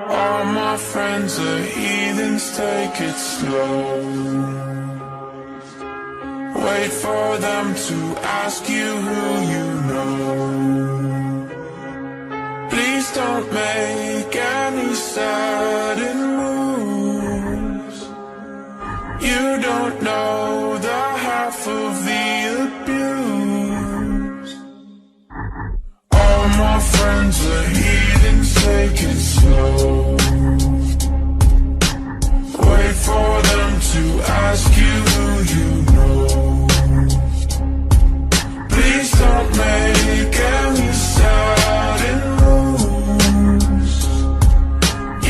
All my friends are heathens, take it slow. Wait for them to ask you who you know. Please don't make any sudden moves. You don't know the half of the abuse. All my friends are heathens, take it slow. Wait for them to ask you who you know. Please don't make any sudden moves.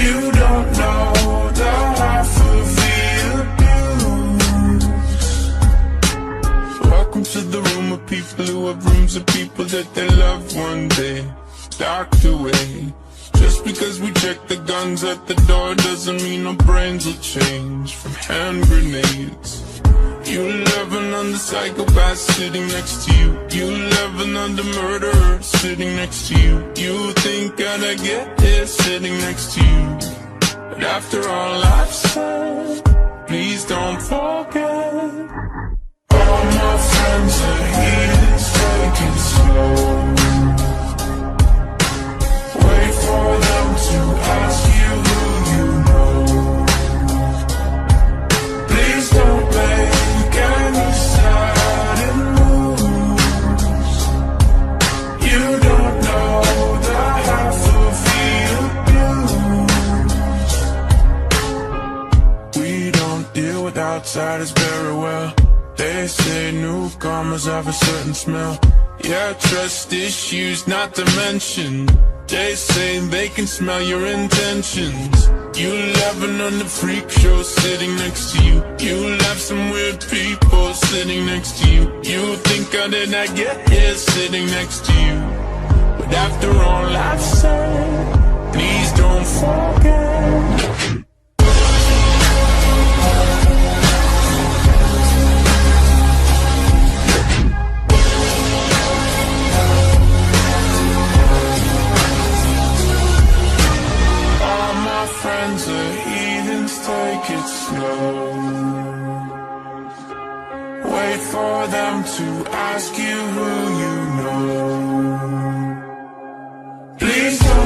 You don't know the half of the abuse. Welcome to the room of people who have rooms of people that they love one day docked away. Just because we check the guns at the door doesn't mean our brains will change from hand grenades. You laughing on the psychopath sitting next to you. You laughing on the murderer sitting next to you. You think I'd get here sitting next to you. But after all I've said, please don't forget. All my friends are heathens, take it slow. Wait for them to ask you who you know. Please don't make any sudden moves. You don't know the half of the abuse. We don't deal with outsiders very well. They say newcomers have a certain smell. Yeah, trust issues not to mention. They say they can smell your intentions. You laughing on the freak show sitting next to you. You laugh some weird people sitting next to you. You think how did I get here sitting next to you? But after all I've said, please don't forget. Friends are heathens, take it slow. Wait for them to ask you who you know. Please don't